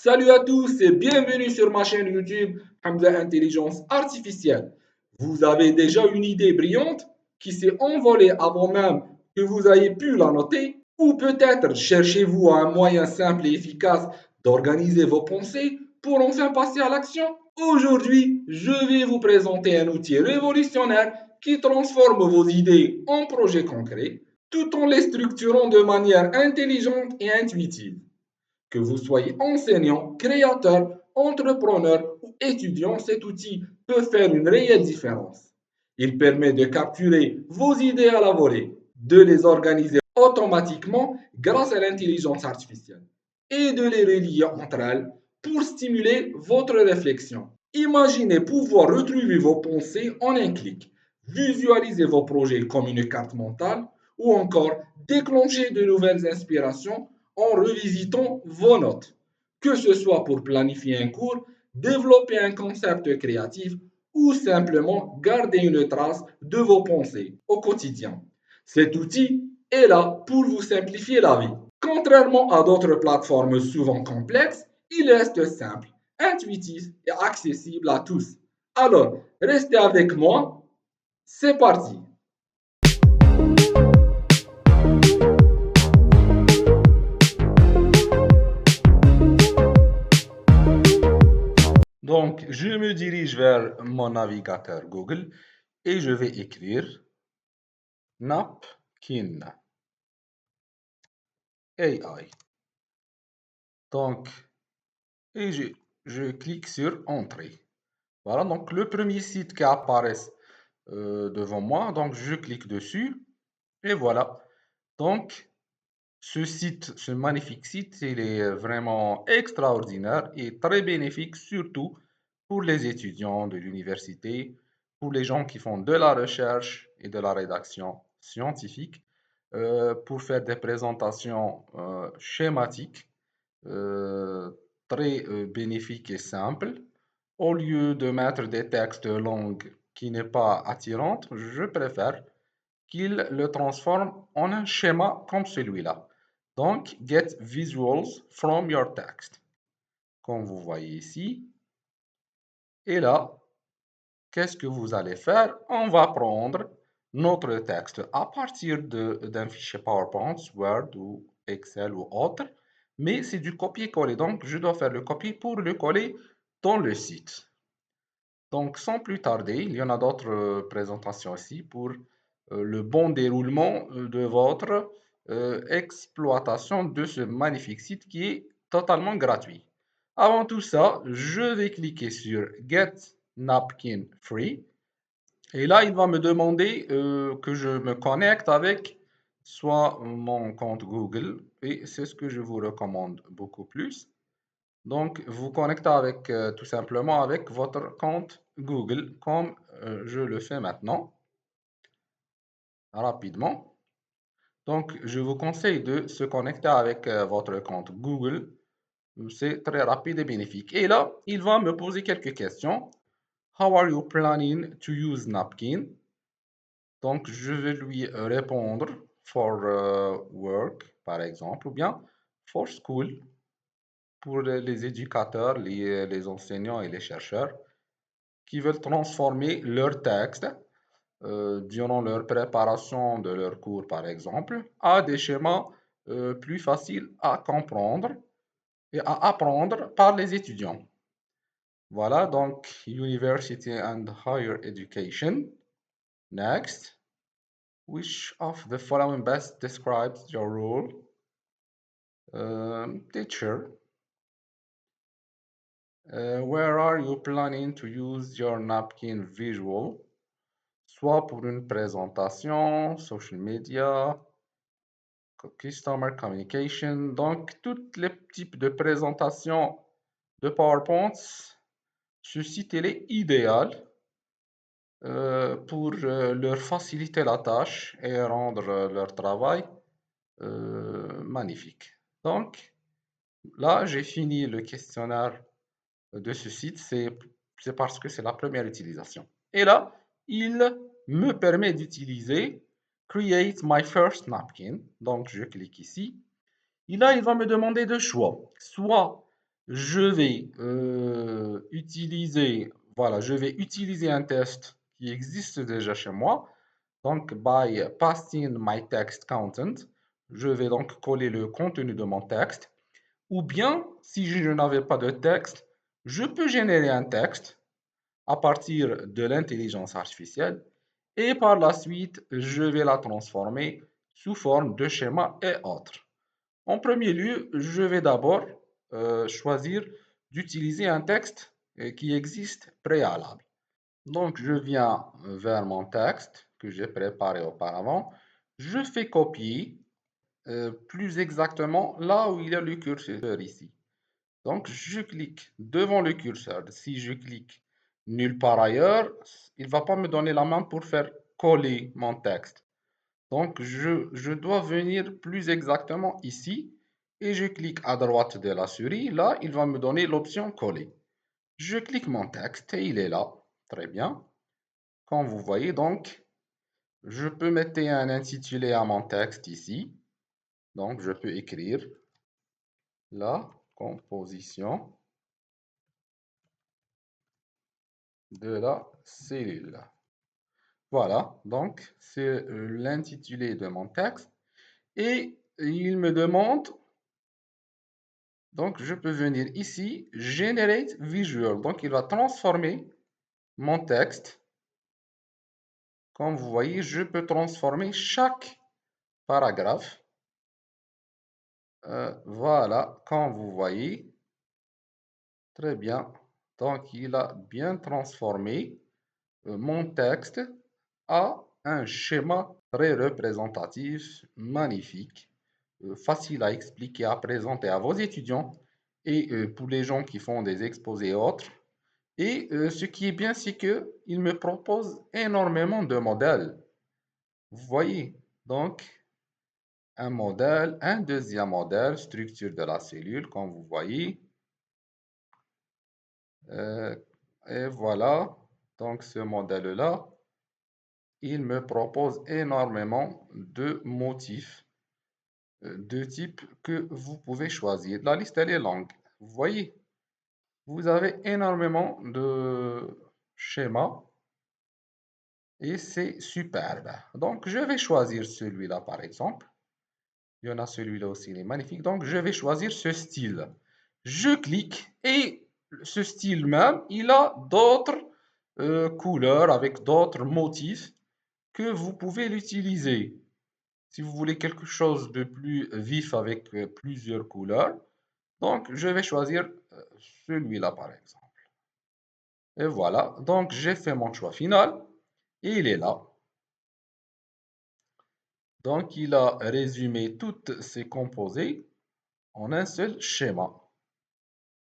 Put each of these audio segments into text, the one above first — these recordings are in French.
Salut à tous et bienvenue sur ma chaîne YouTube Hamza Intelligence Artificielle. Vous avez déjà une idée brillante qui s'est envolée avant même que vous ayez pu la noter? Ou peut-être cherchez-vous un moyen simple et efficace d'organiser vos pensées pour enfin passer à l'action? Aujourd'hui, je vais vous présenter un outil révolutionnaire qui transforme vos idées en projets concrets tout en les structurant de manière intelligente et intuitive. Que vous soyez enseignant, créateur, entrepreneur ou étudiant, cet outil peut faire une réelle différence. Il permet de capturer vos idées à la volée, de les organiser automatiquement grâce à l'intelligence artificielle et de les relier entre elles pour stimuler votre réflexion. Imaginez pouvoir retrouver vos pensées en un clic, visualiser vos projets comme une carte mentale ou encore déclencher de nouvelles inspirations en revisitant vos notes, que ce soit pour planifier un cours, développer un concept créatif ou simplement garder une trace de vos pensées au quotidien. Cet outil est là pour vous simplifier la vie. Contrairement à d'autres plateformes souvent complexes, il reste simple, intuitif et accessible à tous. Alors, restez avec moi, c'est parti. Donc, je me dirige vers mon navigateur Google et je vais écrire Napkin AI. Donc, et je clique sur Entrée. Voilà, donc le premier site qui apparaît devant moi, donc je clique dessus et voilà. Donc, ce magnifique site, il est vraiment extraordinaire et très bénéfique, surtout pour les étudiants de l'université, pour les gens qui font de la recherche et de la rédaction scientifique, pour faire des présentations schématiques, euh, très bénéfiques et simples. Au lieu de mettre des textes de langue qui n'est pas attirante, je préfère qu'il le transforme en un schéma comme celui-là. Donc, get visuals from your text, comme vous voyez ici. Et là, qu'est-ce que vous allez faire? On va prendre notre texte à partir d'un fichier PowerPoint, Word ou Excel ou autre, mais c'est du copier-coller. Donc, je dois faire le copier pour le coller dans le site. Donc, sans plus tarder, il y en a d'autres présentations aussi pour le bon déroulement de votre exploitation de ce magnifique site qui est totalement gratuit. Avant tout ça, je vais cliquer sur Get Napkin Free. Et là, il va me demander que je me connecte avec soit mon compte Google, et c'est ce que je vous recommande beaucoup plus. Donc, vous connectez avec, tout simplement avec votre compte Google, comme je le fais maintenant, rapidement. Donc, je vous conseille de se connecter avec votre compte Google. C'est très rapide et bénéfique. Et là, il va me poser quelques questions. How are you planning to use Napkin? Donc, je vais lui répondre for work, par exemple, ou bien for school, pour les éducateurs, les enseignants et les chercheurs qui veulent transformer leur texte durant leur préparation de leur cours, par exemple, à des schémas plus faciles à comprendre et à apprendre par les étudiants. Voilà, donc University and Higher Education. Next, which of the following best describes your role? Teacher. Where are you planning to use your napkin visual? Soit pour une présentation, social media, customer communication. Donc, tous les types de présentations de PowerPoint, ce site est idéal pour leur faciliter la tâche et rendre leur travail magnifique. Donc, là, j'ai fini le questionnaire de ce site. C'est parce que c'est la première utilisation. Et là, il me permet d'utiliser Create my first napkin. Donc, je clique ici. Et là, il va me demander deux choix. Soit Je vais utiliser, voilà, je vais utiliser un test qui existe déjà chez moi. Donc, by passing my text content, je vais donc coller le contenu de mon texte. Ou bien, si je n'avais pas de texte, je peux générer un texte à partir de l'intelligence artificielle et par la suite, je vais la transformer sous forme de schéma et autres. En premier lieu, je vais d'abord choisir d'utiliser un texte qui existe préalable. Donc, je viens vers mon texte que j'ai préparé auparavant. Je fais copier, plus exactement là où il y a le curseur ici. Donc, je clique devant le curseur. Si je clique nulle part ailleurs, il ne va pas me donner la main pour faire coller mon texte. Donc, je dois venir plus exactement ici et je clique à droite de la souris. Là, il va me donner l'option coller. Je clique mon texte et il est là. Très bien. Comme vous voyez, donc, je peux mettre un intitulé à mon texte ici. Donc, je peux écrire la composition de la cellule. Voilà, donc c'est l'intitulé de mon texte. Et il me demande, donc je peux venir ici, Generate Visual. Donc il va transformer mon texte. Comme vous voyez, je peux transformer chaque paragraphe. Voilà, comme vous voyez, très bien. Donc il a bien transformé mon texte a un schéma très représentatif, magnifique, facile à expliquer, à présenter à vos étudiants et pour les gens qui font des exposés et autres. Et ce qui est bien, c'est qu'il me propose énormément de modèles. Vous voyez, donc un modèle, un deuxième modèle, structure de la cellule, comme vous voyez. Euh, et voilà, donc ce modèle-là. Il me propose énormément de motifs de type que vous pouvez choisir. La liste, elle est longue. Vous voyez, vous avez énormément de schémas et c'est superbe. Donc, je vais choisir celui-là, par exemple. Il y en a celui-là aussi, il est magnifique. Donc, je vais choisir ce style. Je clique et ce style même, il a d'autres couleurs avec d'autres motifs que vous pouvez l'utiliser. Si vous voulez quelque chose de plus vif avec plusieurs couleurs, donc je vais choisir celui-là par exemple. Et voilà, donc j'ai fait mon choix final et il est là. Donc il a résumé toutes ses composés en un seul schéma.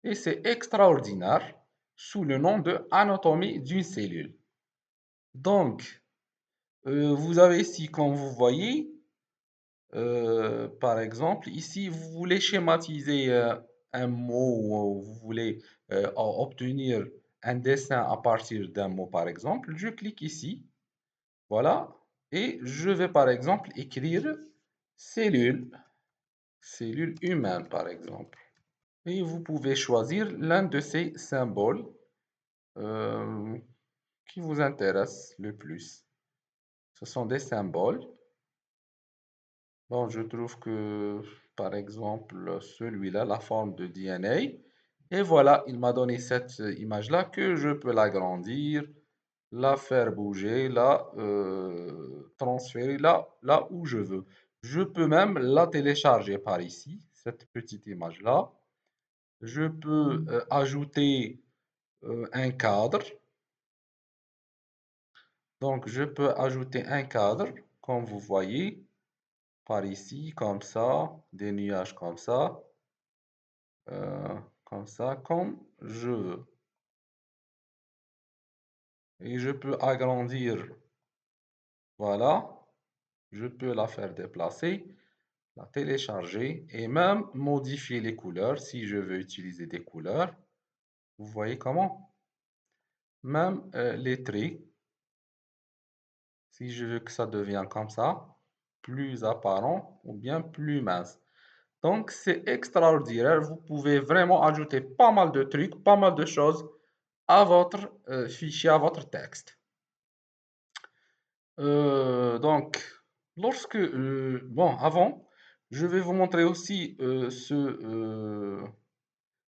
Et c'est extraordinaire sous le nom de anatomie d'une cellule. Donc, vous avez ici, comme vous voyez, par exemple, ici, vous voulez schématiser un mot ou vous voulez obtenir un dessin à partir d'un mot, par exemple. Je clique ici, voilà, et je vais par exemple écrire cellule, cellule humaine, par exemple. Et vous pouvez choisir l'un de ces symboles euh, qui vous intéressent le plus. Ce sont des symboles. Bon, je trouve que, par exemple, celui-là, la forme de DNA, et voilà, il m'a donné cette image-là que je peux l'agrandir, la faire bouger, la transférer là où je veux. Je peux même la télécharger par ici, cette petite image-là. Je peux ajouter un cadre. Donc, je peux ajouter un cadre, comme vous voyez, par ici, comme ça, des nuages comme ça, comme je veux. Et je peux agrandir, voilà, je peux la faire déplacer, la télécharger et même modifier les couleurs si je veux utiliser des couleurs. Vous voyez comment? Même les traits, si je veux que ça devienne comme ça, plus apparent ou bien plus mince. Donc, c'est extraordinaire. Vous pouvez vraiment ajouter pas mal de trucs, pas mal de choses à votre fichier, à votre texte. Donc, bon, avant, je vais vous montrer aussi ce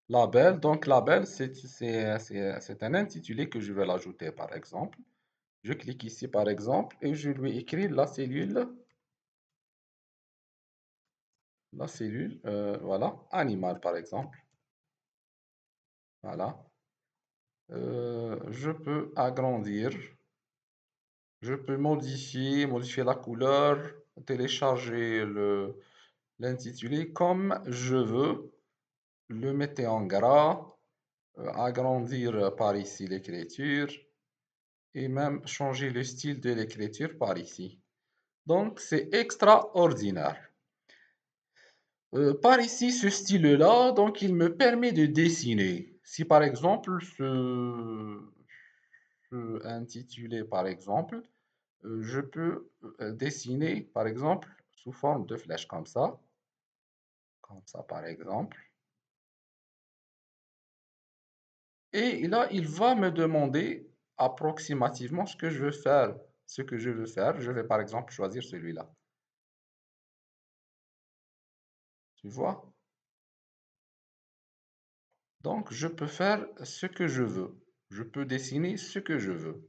label. Donc, label, c'est un intitulé que je vais l'ajouter, par exemple. Je clique ici, par exemple, et je lui écris la cellule, voilà, animal, par exemple. Voilà. Je peux agrandir, je peux modifier la couleur, télécharger l'intitulé comme je veux, le mettre en gras, agrandir par ici l'écriture et même changer le style de l'écriture par ici. Donc, c'est extraordinaire. Par ici, ce style-là, donc il me permet de dessiner. Si par exemple, ce intitulé, par exemple, je peux dessiner, par exemple, sous forme de flèche comme ça par exemple. Et là, il va me demander approximativement ce que je veux faire. Ce que je veux faire, je vais par exemple choisir celui-là. Tu vois? Donc, je peux faire ce que je veux. Je peux dessiner ce que je veux.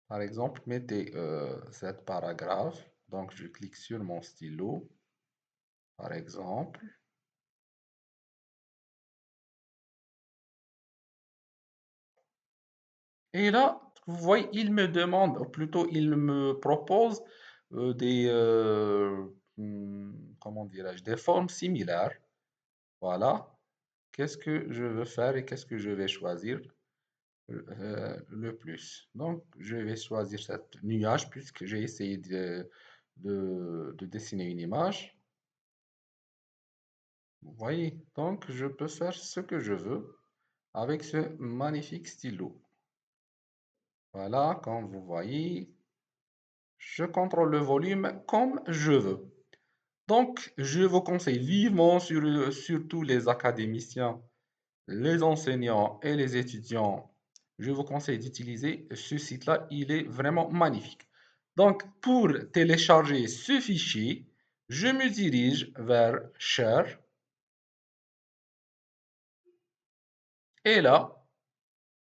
Par exemple, mettez cette paragraphe. Donc, je clique sur mon stylo, par exemple. Et là, vous voyez, il me demande, ou plutôt, il me propose comment dirais-je, des formes similaires. Voilà. Qu'est-ce que je veux faire et qu'est-ce que je vais choisir le plus. Donc, je vais choisir cette nuage puisque j'ai essayé de dessiner une image. Vous voyez, donc je peux faire ce que je veux avec ce magnifique stylo. Voilà, comme vous voyez, je contrôle le volume comme je veux. Donc, je vous conseille vivement, surtout les académiciens, les enseignants et les étudiants, je vous conseille d'utiliser ce site-là. Il est vraiment magnifique. Donc, pour télécharger ce fichier, je me dirige vers Share. Et là,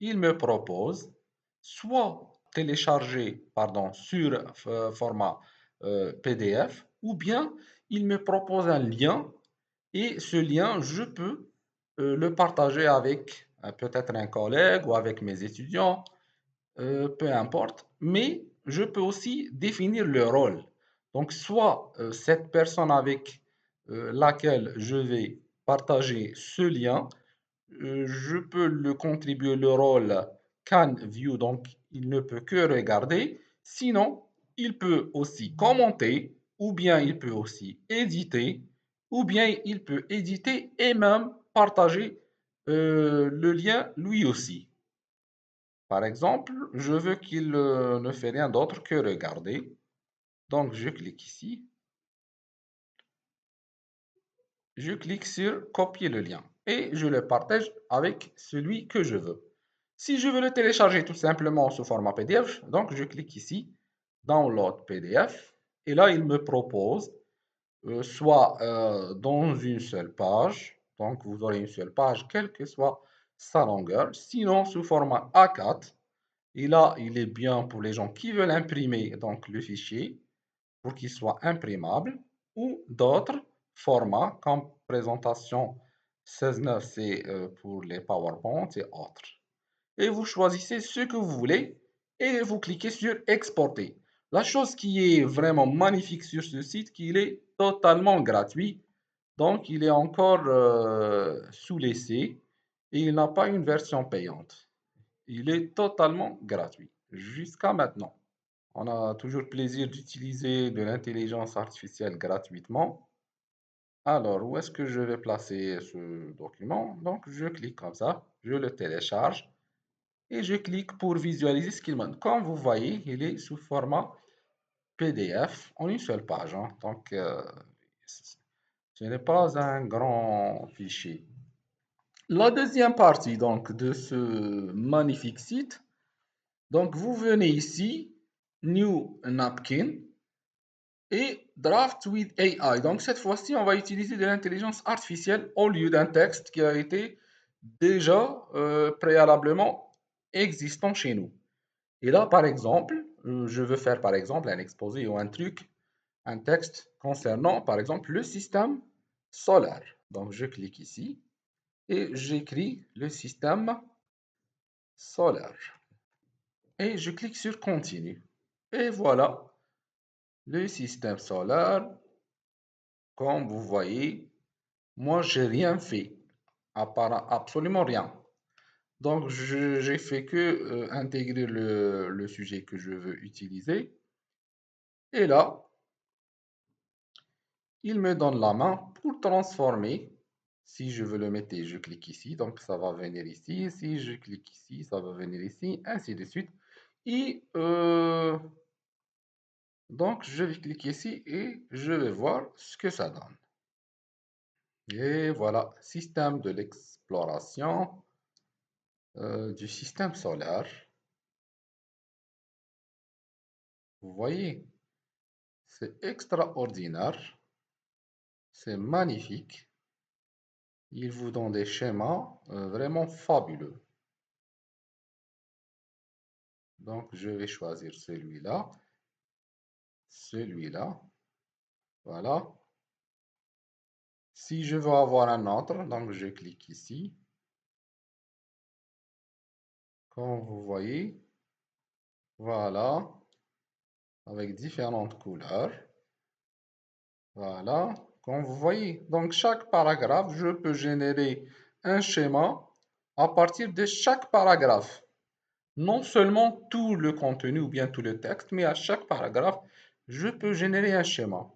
il me propose soit télécharger, pardon, sur format PDF, ou bien il me propose un lien et ce lien, je peux le partager avec peut-être un collègue ou avec mes étudiants, peu importe, mais je peux aussi définir le rôle. Donc, soit cette personne avec laquelle je vais partager ce lien, je peux le contribuer le rôle can view, donc il ne peut que regarder. Sinon, il peut aussi commenter, ou bien il peut aussi éditer, ou bien il peut éditer et même partager le lien lui aussi. Par exemple, je veux qu'il ne fait rien d'autre que regarder. Donc, je clique ici. Je clique sur copier le lien et je le partage avec celui que je veux. Si je veux le télécharger tout simplement sous format PDF, donc je clique ici, Download PDF, et là il me propose soit dans une seule page, donc vous aurez une seule page, quelle que soit sa longueur, sinon sous format A4, et là il est bien pour les gens qui veulent imprimer donc le fichier, pour qu'il soit imprimable, ou d'autres formats comme présentation 16:9, c'est pour les PowerPoint et autres. Et vous choisissez ce que vous voulez et vous cliquez sur exporter. La chose qui est vraiment magnifique sur ce site, qu'il est totalement gratuit. Donc, il est encore sous l'essai et il n'a pas une version payante. Il est totalement gratuit jusqu'à maintenant. On a toujours plaisir d'utiliser de l'intelligence artificielle gratuitement. Alors, où est-ce que je vais placer ce document? Donc, je clique comme ça, je le télécharge et je clique pour visualiser ce qu'il montre. Comme vous voyez, il est sous format PDF en une seule page, hein. Donc, ce n'est pas un grand fichier. La deuxième partie donc de ce magnifique site, donc vous venez ici, New Napkin et Draft with AI. Donc cette fois-ci, on va utiliser de l'intelligence artificielle au lieu d'un texte qui a été déjà préalablement existant chez nous. Et là, par exemple, je veux faire par exemple un exposé ou un truc, un texte concernant par exemple le système solaire. Donc je clique ici et j'écris le système solaire. Et je clique sur continue. Et voilà, le système solaire, comme vous voyez, moi j'ai rien fait, à part absolument rien. Donc j'ai fait que intégrer le sujet que je veux utiliser. Et là, il me donne la main pour transformer. Si je veux le mettre, je clique ici, donc ça va venir ici. Si je clique ici, ça va venir ici, ainsi de suite. Et donc, je vais cliquer ici et je vais voir ce que ça donne. Et voilà, système de l'exploration du système solaire. Vous voyez, c'est extraordinaire, c'est magnifique. Il vous donne des schémas vraiment fabuleux. Donc, je vais choisir celui-là, celui-là, voilà. Si je veux avoir un autre, donc je clique ici. Comme vous voyez, voilà, avec différentes couleurs. Voilà, comme vous voyez. Donc, chaque paragraphe, je peux générer un schéma à partir de chaque paragraphe. Non seulement tout le contenu ou bien tout le texte, mais à chaque paragraphe, je peux générer un schéma.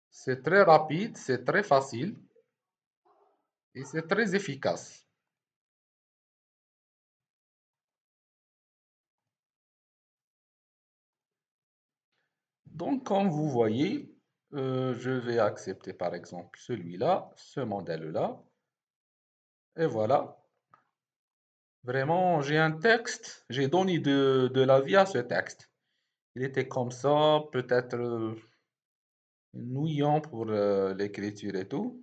C'est très rapide, c'est très facile et c'est très efficace. Donc, comme vous voyez, je vais accepter par exemple celui-là, ce modèle-là. Et voilà, vraiment, j'ai un texte, j'ai donné de la vie à ce texte. Il était comme ça, peut-être ennuyant pour l'écriture et tout.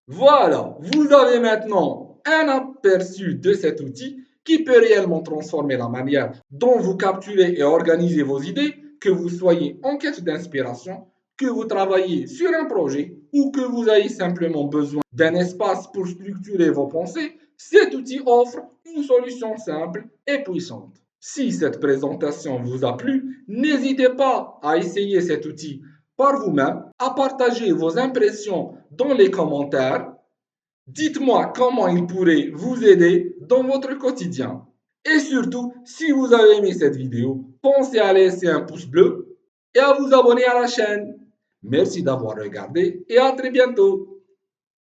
Voilà, vous avez maintenant un aperçu de cet outil qui peut réellement transformer la manière dont vous capturez et organisez vos idées, que vous soyez en quête d'inspiration, que vous travaillez sur un projet ou que vous ayez simplement besoin d'un espace pour structurer vos pensées. Cet outil offre une solution simple et puissante. Si cette présentation vous a plu, n'hésitez pas à essayer cet outil par vous-même, à partager vos impressions dans les commentaires. Dites-moi comment il pourrait vous aider dans votre quotidien. Et surtout, si vous avez aimé cette vidéo, pensez à laisser un pouce bleu et à vous abonner à la chaîne. Merci d'avoir regardé et à très bientôt.